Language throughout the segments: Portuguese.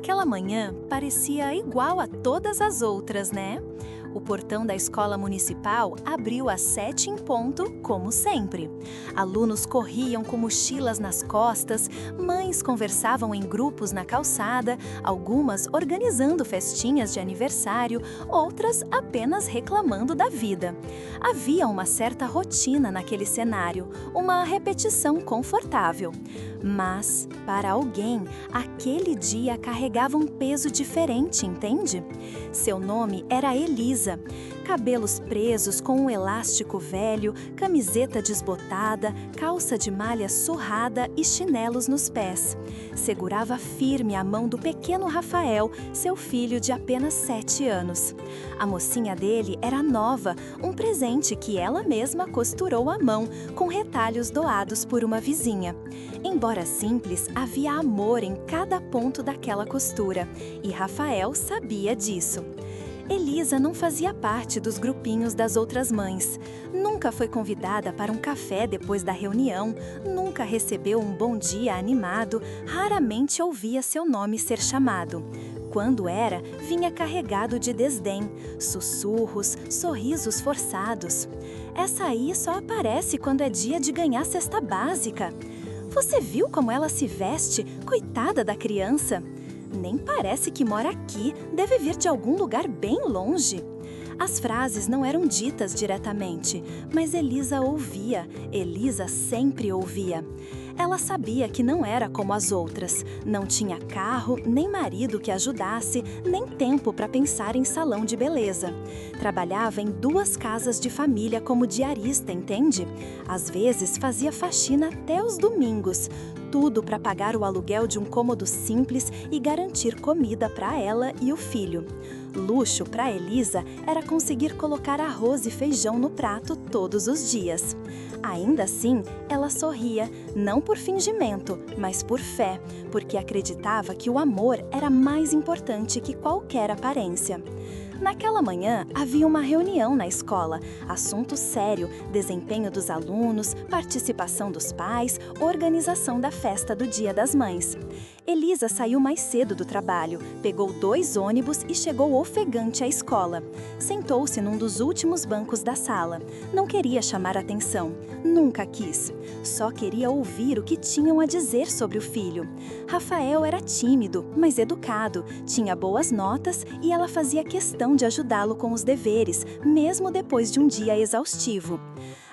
Aquela manhã parecia igual a todas as outras, né? O portão da escola municipal abriu às 7 em ponto, como sempre. Alunos corriam com mochilas nas costas, mães conversavam em grupos na calçada, algumas organizando festinhas de aniversário, outras apenas reclamando da vida. Havia uma certa rotina naquele cenário, uma repetição confortável. Mas, para alguém, aquele dia carregava um peso diferente, entende? Seu nome era Elisa. Cabelos presos com um elástico velho, camiseta desbotada, calça de malha surrada e chinelos nos pés. Segurava firme a mão do pequeno Rafael, seu filho de apenas 7 anos. A mocinha dele era nova, um presente que ela mesma costurou à mão, com retalhos doados por uma vizinha. Embora simples, havia amor em cada ponto daquela costura, e Rafael sabia disso. Elisa não fazia parte dos grupinhos das outras mães. Nunca foi convidada para um café depois da reunião, nunca recebeu um bom dia animado, raramente ouvia seu nome ser chamado. Quando era, vinha carregado de desdém, sussurros, sorrisos forçados. Essa aí só aparece quando é dia de ganhar cesta básica. Você viu como ela se veste? Coitada da criança! Nem parece que mora aqui, deve vir de algum lugar bem longe. As frases não eram ditas diretamente, mas Elisa ouvia, Elisa sempre ouvia. Ela sabia que não era como as outras, não tinha carro, nem marido que ajudasse, nem tempo para pensar em salão de beleza. Trabalhava em 2 casas de família como diarista, entende? Às vezes fazia faxina até os domingos, tudo para pagar o aluguel de um cômodo simples e garantir comida para ela e o filho. Luxo para Elisa era conseguir colocar arroz e feijão no prato todos os dias. Ainda assim, ela sorria, não por fingimento, mas por fé, porque acreditava que o amor era mais importante que qualquer aparência. Naquela manhã, havia uma reunião na escola, assunto sério, desempenho dos alunos, participação dos pais, organização da festa do Dia das Mães. Elisa saiu mais cedo do trabalho, pegou 2 ônibus e chegou ofegante à escola. Sentou-se num dos últimos bancos da sala. Não queria chamar atenção, nunca quis. Só queria ouvir o que tinham a dizer sobre o filho. Rafael era tímido, mas educado, tinha boas notas e ela fazia questão de ajudá-lo com os deveres, mesmo depois de um dia exaustivo.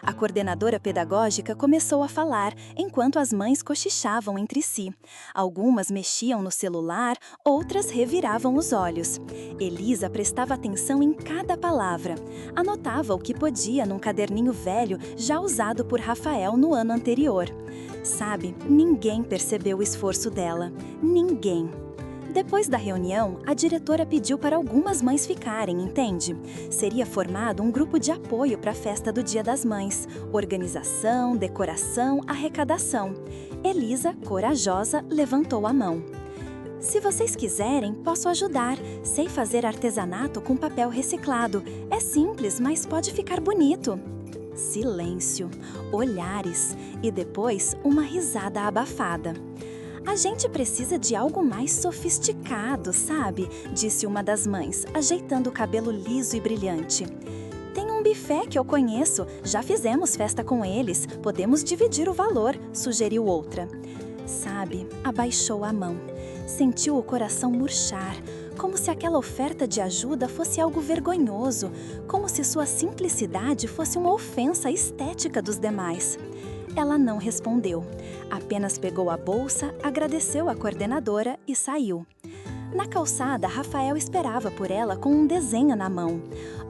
A coordenadora pedagógica começou a falar, enquanto as mães cochichavam entre si. Algumas mexiam no celular, outras reviravam os olhos. Elisa prestava atenção em cada palavra. Anotava o que podia num caderninho velho já usado por Rafael no ano anterior. Sabe, ninguém percebeu o esforço dela. Ninguém. Depois da reunião, a diretora pediu para algumas mães ficarem, entende? Seria formado um grupo de apoio para a festa do Dia das Mães. Organização, decoração, arrecadação. Elisa, corajosa, levantou a mão. Se vocês quiserem, posso ajudar. Sei fazer artesanato com papel reciclado. É simples, mas pode ficar bonito. Silêncio, olhares e depois uma risada abafada. A gente precisa de algo mais sofisticado, sabe? Disse uma das mães, ajeitando o cabelo liso e brilhante. Tem um buffet que eu conheço, já fizemos festa com eles, podemos dividir o valor, sugeriu outra. Sabe, abaixou a mão. Sentiu o coração murchar, como se aquela oferta de ajuda fosse algo vergonhoso, como se sua simplicidade fosse uma ofensa à estética dos demais. Ela não respondeu, apenas pegou a bolsa, agradeceu à coordenadora e saiu. Na calçada, Rafael esperava por ela com um desenho na mão.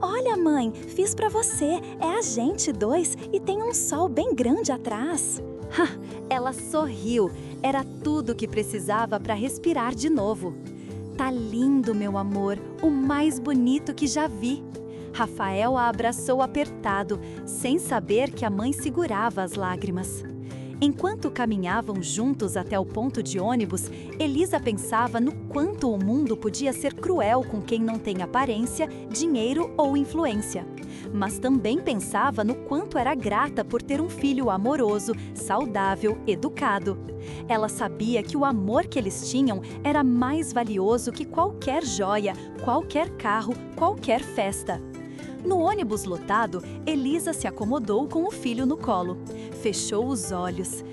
Olha, mãe, fiz pra você, é a gente 2 e tem um sol bem grande atrás. Ela sorriu, era tudo o que precisava para respirar de novo. Tá lindo, meu amor, o mais bonito que já vi. Rafael a abraçou apertado, sem saber que a mãe segurava as lágrimas. Enquanto caminhavam juntos até o ponto de ônibus, Elisa pensava no quanto o mundo podia ser cruel com quem não tem aparência, dinheiro ou influência. Mas também pensava no quanto era grata por ter um filho amoroso, saudável, educado. Ela sabia que o amor que eles tinham era mais valioso que qualquer joia, qualquer carro, qualquer festa. No ônibus lotado, Elisa se acomodou com o filho no colo. Fechou os olhos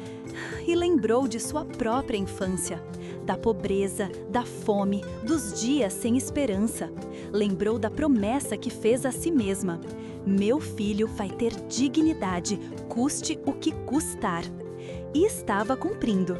e lembrou de sua própria infância, da pobreza, da fome, dos dias sem esperança. Lembrou da promessa que fez a si mesma: meu filho vai ter dignidade, custe o que custar. E estava cumprindo.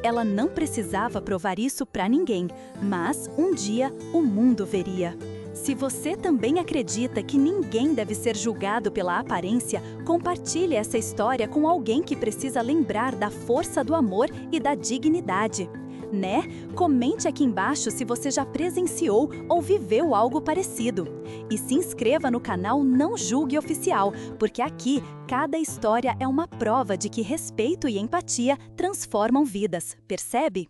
Ela não precisava provar isso para ninguém, mas um dia o mundo veria. Se você também acredita que ninguém deve ser julgado pela aparência, compartilhe essa história com alguém que precisa lembrar da força do amor e da dignidade. Né? Comente aqui embaixo se você já presenciou ou viveu algo parecido. E se inscreva no canal Não Julgue Oficial, porque aqui cada história é uma prova de que respeito e empatia transformam vidas, percebe?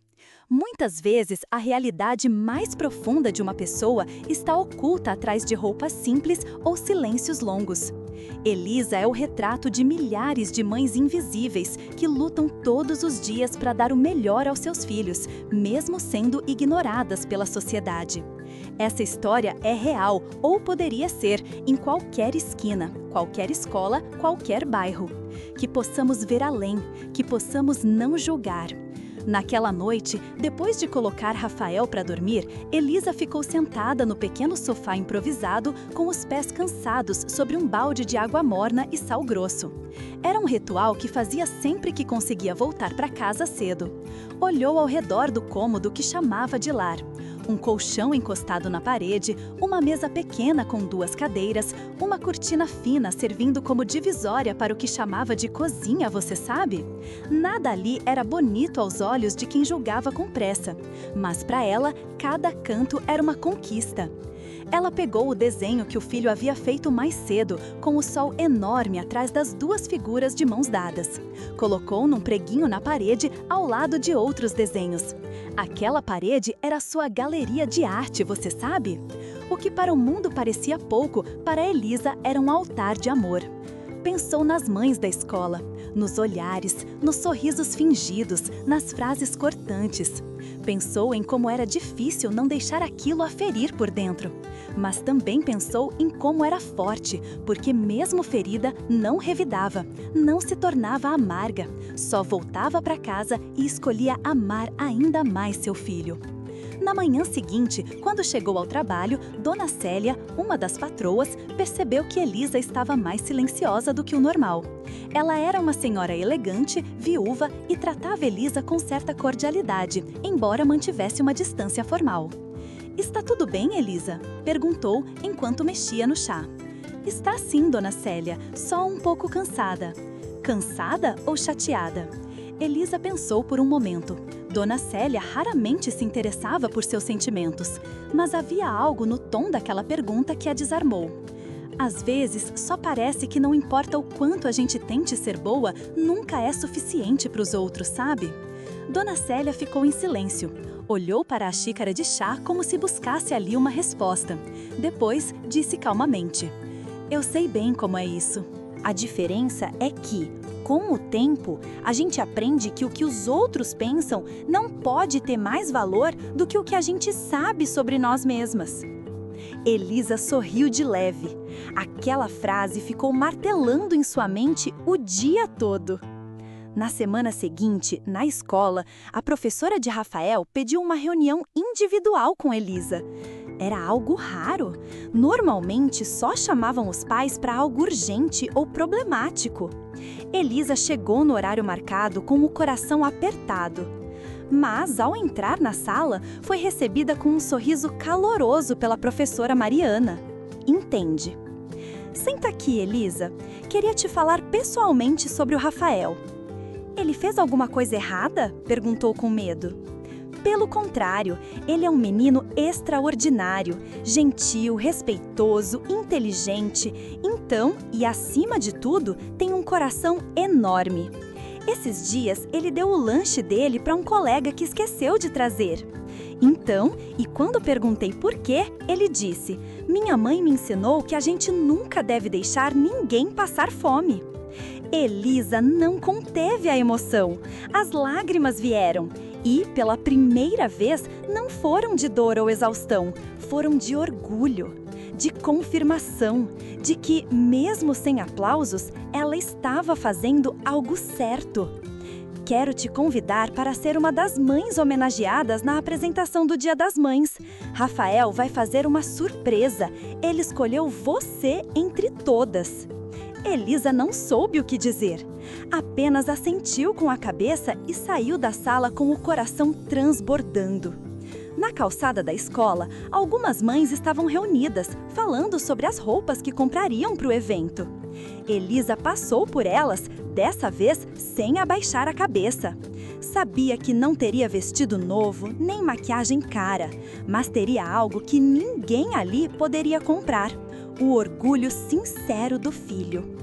Muitas vezes, a realidade mais profunda de uma pessoa está oculta atrás de roupas simples ou silêncios longos. Elisa é o retrato de milhares de mães invisíveis que lutam todos os dias para dar o melhor aos seus filhos, mesmo sendo ignoradas pela sociedade. Essa história é real, ou poderia ser, em qualquer esquina, qualquer escola, qualquer bairro. Que possamos ver além, que possamos não julgar. Naquela noite, depois de colocar Rafael para dormir, Elisa ficou sentada no pequeno sofá improvisado, com os pés cansados sobre um balde de água morna e sal grosso. Era um ritual que fazia sempre que conseguia voltar para casa cedo. Olhou ao redor do cômodo que chamava de lar. Um colchão encostado na parede, uma mesa pequena com 2 cadeiras, uma cortina fina servindo como divisória para o que chamava de cozinha, você sabe? Nada ali era bonito aos olhos de quem julgava com pressa, mas para ela, cada canto era uma conquista. Ela pegou o desenho que o filho havia feito mais cedo, com o sol enorme atrás das 2 figuras de mãos dadas. Colocou num preguinho na parede, ao lado de outros desenhos. Aquela parede era sua galeria de arte, você sabe? O que para o mundo parecia pouco, para Elisa era um altar de amor. Pensou nas mães da escola, nos olhares, nos sorrisos fingidos, nas frases cortantes. Pensou em como era difícil não deixar aquilo a ferir por dentro. Mas também pensou em como era forte, porque mesmo ferida, não revidava, não se tornava amarga, só voltava para casa e escolhia amar ainda mais seu filho. Na manhã seguinte, quando chegou ao trabalho, Dona Célia, uma das patroas, percebeu que Elisa estava mais silenciosa do que o normal. Ela era uma senhora elegante, viúva e tratava Elisa com certa cordialidade, embora mantivesse uma distância formal. "Está tudo bem, Elisa?" perguntou enquanto mexia no chá. "Está sim, Dona Célia, só um pouco cansada." Cansada ou chateada? Elisa pensou por um momento. Dona Célia raramente se interessava por seus sentimentos, mas havia algo no tom daquela pergunta que a desarmou. Às vezes, só parece que não importa o quanto a gente tente ser boa, nunca é suficiente para os outros, sabe? Dona Célia ficou em silêncio. Olhou para a xícara de chá como se buscasse ali uma resposta. Depois, disse calmamente: "Eu sei bem como é isso. A diferença é que, com o tempo, a gente aprende que o que os outros pensam não pode ter mais valor do que o que a gente sabe sobre nós mesmas." Elisa sorriu de leve. Aquela frase ficou martelando em sua mente o dia todo. Na semana seguinte, na escola, a professora de Rafael pediu uma reunião individual com Elisa. Era algo raro. Normalmente, só chamavam os pais para algo urgente ou problemático. Elisa chegou no horário marcado com o coração apertado. Mas, ao entrar na sala, foi recebida com um sorriso caloroso pela professora Mariana. "Entende?" "Senta aqui, Elisa. Queria te falar pessoalmente sobre o Rafael." "Ele fez alguma coisa errada?" perguntou com medo. "Pelo contrário, ele é um menino extraordinário, gentil, respeitoso, inteligente. Então, e acima de tudo, tem um coração enorme. Esses dias, ele deu o lanche dele para um colega que esqueceu de trazer. Então, e quando perguntei por quê, ele disse: "Minha mãe me ensinou que a gente nunca deve deixar ninguém passar fome." Elisa não conteve a emoção. As lágrimas vieram. E, pela primeira vez, não foram de dor ou exaustão, foram de orgulho, de confirmação, de que, mesmo sem aplausos, ela estava fazendo algo certo. Quero te convidar para ser uma das mães homenageadas na apresentação do Dia das Mães. Rafael vai fazer uma surpresa. Ele escolheu você entre todas. Elisa não soube o que dizer. Apenas assentiu com a cabeça e saiu da sala com o coração transbordando. Na calçada da escola, algumas mães estavam reunidas, falando sobre as roupas que comprariam para o evento. Elisa passou por elas, dessa vez sem abaixar a cabeça. Sabia que não teria vestido novo, nem maquiagem cara, mas teria algo que ninguém ali poderia comprar: o orgulho sincero do filho.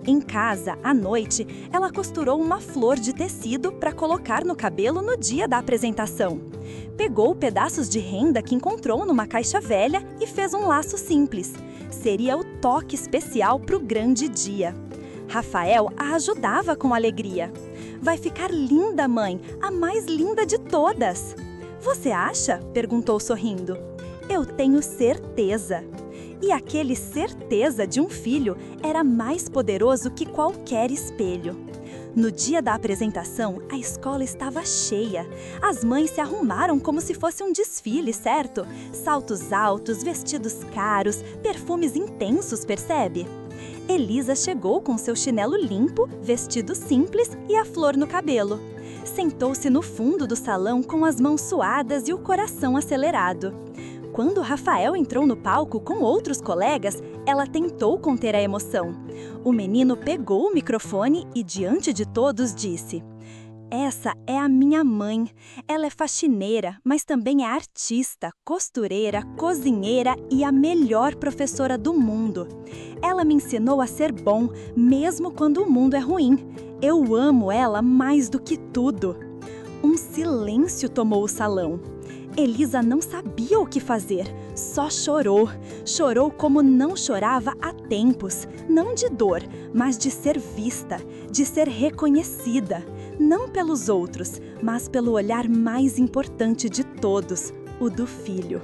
Em casa, à noite, ela costurou uma flor de tecido para colocar no cabelo no dia da apresentação. Pegou pedaços de renda que encontrou numa caixa velha e fez um laço simples. Seria o toque especial para o grande dia. Rafael a ajudava com alegria. "Vai ficar linda, mãe, a mais linda de todas." "Você acha?" perguntou sorrindo. "Eu tenho certeza." E aquele certeza de um filho era mais poderoso que qualquer espelho. No dia da apresentação, a escola estava cheia. As mães se arrumaram como se fosse um desfile, certo? Saltos altos, vestidos caros, perfumes intensos, percebe? Elisa chegou com seu chinelo limpo, vestido simples e a flor no cabelo. Sentou-se no fundo do salão com as mãos suadas e o coração acelerado. Quando Rafael entrou no palco com outros colegas, ela tentou conter a emoção. O menino pegou o microfone e, diante de todos, disse: "Essa é a minha mãe. Ela é faxineira, mas também é artista, costureira, cozinheira e a melhor professora do mundo. Ela me ensinou a ser bom, mesmo quando o mundo é ruim. Eu amo ela mais do que tudo." Um silêncio tomou o salão. Elisa não sabia o que fazer, só chorou. Chorou como não chorava há tempos, não de dor, mas de ser vista, de ser reconhecida, não pelos outros, mas pelo olhar mais importante de todos, o do filho.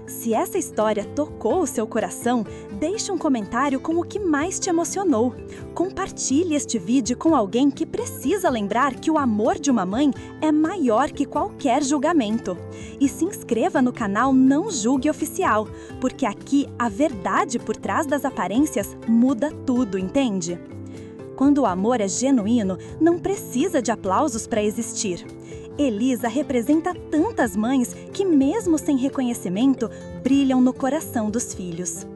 Se essa história tocou o seu coração, deixe um comentário com o que mais te emocionou. Compartilhe este vídeo com alguém que precisa lembrar que o amor de uma mãe é maior que qualquer julgamento. E se inscreva no canal Não Julgue Oficial, porque aqui a verdade por trás das aparências muda tudo, entende? Quando o amor é genuíno, não precisa de aplausos para existir. Elisa representa tantas mães que, mesmo sem reconhecimento, brilham no coração dos filhos.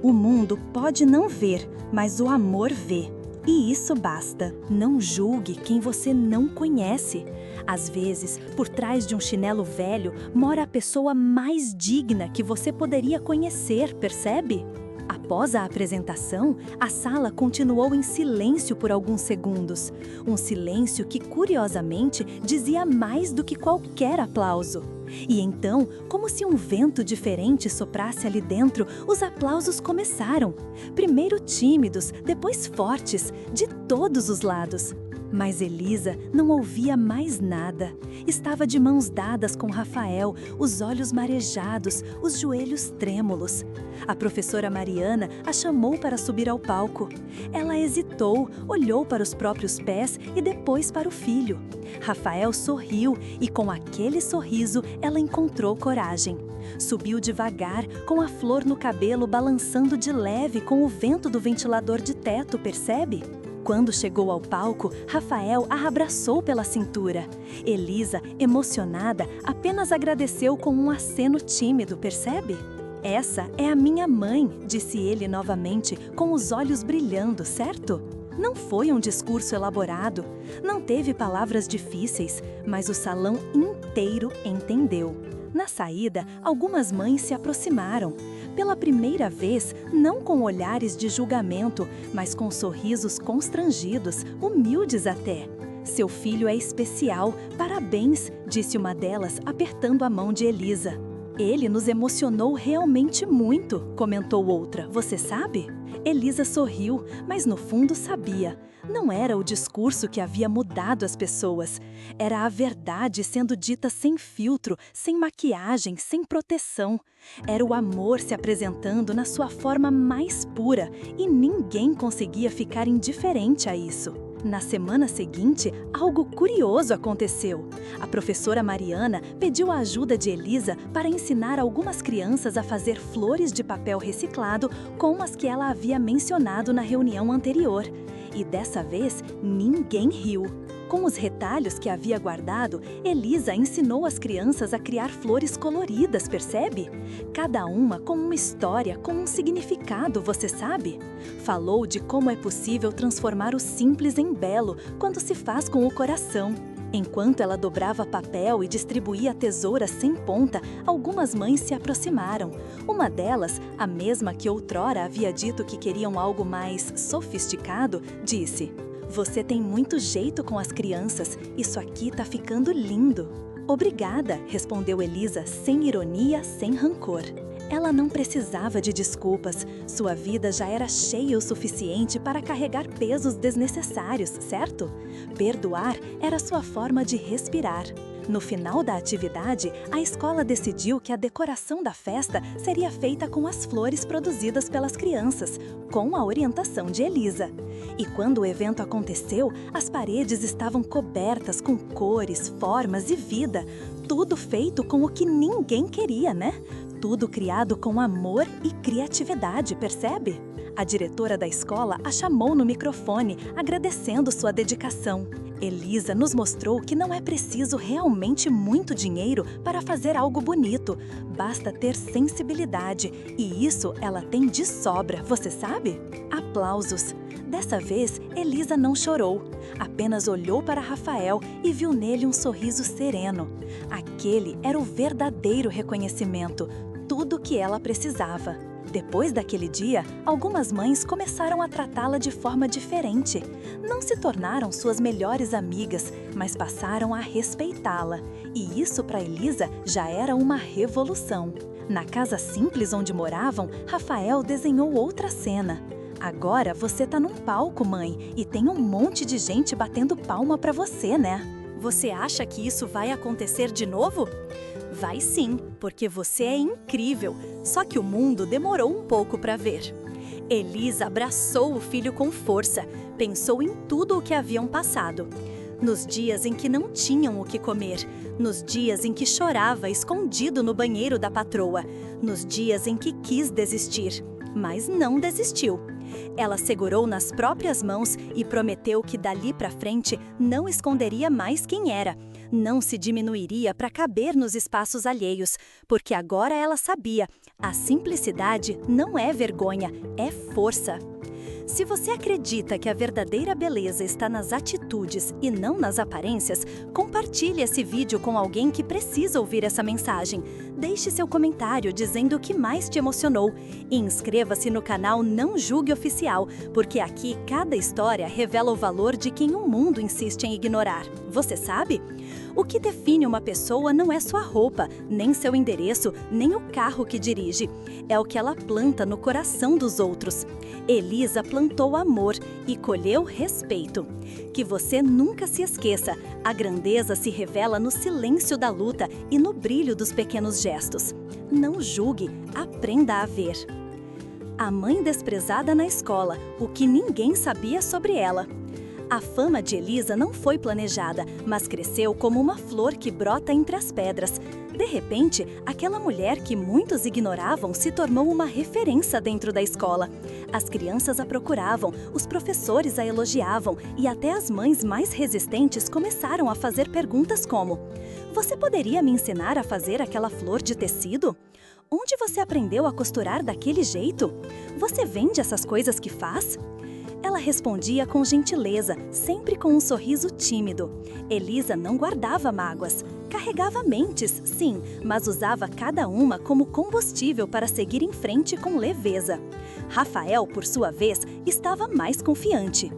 O mundo pode não ver, mas o amor vê. E isso basta. Não julgue quem você não conhece. Às vezes, por trás de um chinelo velho, mora a pessoa mais digna que você poderia conhecer, percebe? Após a apresentação, a sala continuou em silêncio por alguns segundos. Um silêncio que, curiosamente, dizia mais do que qualquer aplauso. E então, como se um vento diferente soprasse ali dentro, os aplausos começaram. Primeiro tímidos, depois fortes, de todos os lados. Mas Elisa não ouvia mais nada. Estava de mãos dadas com Rafael, os olhos marejados, os joelhos trêmulos. A professora Mariana a chamou para subir ao palco. Ela hesitou, olhou para os próprios pés e depois para o filho. Rafael sorriu e, com aquele sorriso, ela encontrou coragem. Subiu devagar, com a flor no cabelo balançando de leve com o vento do ventilador de teto, percebe? Quando chegou ao palco, Rafael a abraçou pela cintura. Elisa, emocionada, apenas agradeceu com um aceno tímido, percebe? "Essa é a minha mãe", disse ele novamente, com os olhos brilhando, certo? Não foi um discurso elaborado, não teve palavras difíceis, mas o salão inteiro entendeu. Na saída, algumas mães se aproximaram. Pela primeira vez, não com olhares de julgamento, mas com sorrisos constrangidos, humildes até. Seu filho é especial, parabéns, disse uma delas, apertando a mão de Elisa. Ele nos emocionou realmente muito, comentou outra, você sabe? Elisa sorriu, mas no fundo sabia. Não era o discurso que havia mudado as pessoas. Era a verdade sendo dita sem filtro, sem maquiagem, sem proteção. Era o amor se apresentando na sua forma mais pura e ninguém conseguia ficar indiferente a isso. Na semana seguinte, algo curioso aconteceu. A professora Mariana pediu a ajuda de Elisa para ensinar algumas crianças a fazer flores de papel reciclado como as que ela havia mencionado na reunião anterior. E dessa vez, ninguém riu. Com os retalhos que havia guardado, Elisa ensinou as crianças a criar flores coloridas, percebe? Cada uma com uma história, com um significado, você sabe? Falou de como é possível transformar o simples em belo quando se faz com o coração. Enquanto ela dobrava papel e distribuía tesouras sem ponta, algumas mães se aproximaram. Uma delas, a mesma que outrora havia dito que queriam algo mais sofisticado, disse: "Você tem muito jeito com as crianças, isso aqui tá ficando lindo." "Obrigada", respondeu Elisa, sem ironia, sem rancor. Ela não precisava de desculpas, sua vida já era cheia o suficiente para carregar pesos desnecessários, certo? Perdoar era sua forma de respirar. No final da atividade, a escola decidiu que a decoração da festa seria feita com as flores produzidas pelas crianças, com a orientação de Elisa. E quando o evento aconteceu, as paredes estavam cobertas com cores, formas e vida, tudo feito com o que ninguém queria, né? Tudo criado com amor e criatividade, percebe? A diretora da escola a chamou no microfone, agradecendo sua dedicação. Elisa nos mostrou que não é preciso realmente muito dinheiro para fazer algo bonito. Basta ter sensibilidade, e isso ela tem de sobra, você sabe? Aplausos. Dessa vez, Elisa não chorou. Apenas olhou para Rafael e viu nele um sorriso sereno. Aquele era o verdadeiro reconhecimento, tudo o que ela precisava. Depois daquele dia, algumas mães começaram a tratá-la de forma diferente. Não se tornaram suas melhores amigas, mas passaram a respeitá-la. E isso para Elisa já era uma revolução. Na casa simples onde moravam, Rafael desenhou outra cena. "Agora você tá num palco, mãe, e tem um monte de gente batendo palma para você, né? Você acha que isso vai acontecer de novo?" "Vai sim, porque você é incrível, só que o mundo demorou um pouco para ver." Elisa abraçou o filho com força, pensou em tudo o que haviam passado. Nos dias em que não tinham o que comer, nos dias em que chorava escondido no banheiro da patroa, nos dias em que quis desistir, mas não desistiu. Ela segurou nas próprias mãos e prometeu que dali para frente não esconderia mais quem era, não se diminuiria para caber nos espaços alheios, porque agora ela sabia, a simplicidade não é vergonha, é força. Se você acredita que a verdadeira beleza está nas atitudes e não nas aparências, compartilhe esse vídeo com alguém que precisa ouvir essa mensagem. Deixe seu comentário dizendo o que mais te emocionou. E inscreva-se no canal Não Julgue Oficial, porque aqui cada história revela o valor de quem o mundo insiste em ignorar. Você sabe? O que define uma pessoa não é sua roupa, nem seu endereço, nem o carro que dirige. É o que ela planta no coração dos outros. Elisa plantou amor e colheu respeito. Que você nunca se esqueça, a grandeza se revela no silêncio da luta e no brilho dos pequenos gestos. Não julgue, aprenda a ver. A mãe desprezada na escola, o que ninguém sabia sobre ela. A fama de Elisa não foi planejada, mas cresceu como uma flor que brota entre as pedras. De repente, aquela mulher que muitos ignoravam se tornou uma referência dentro da escola. As crianças a procuravam, os professores a elogiavam e até as mães mais resistentes começaram a fazer perguntas como: "Você poderia me ensinar a fazer aquela flor de tecido? Onde você aprendeu a costurar daquele jeito? Você vende essas coisas que faz?" Ela respondia com gentileza, sempre com um sorriso tímido. Elisa não guardava mágoas. Carregava mentes, sim, mas usava cada uma como combustível para seguir em frente com leveza. Rafael, por sua vez, estava mais confiante.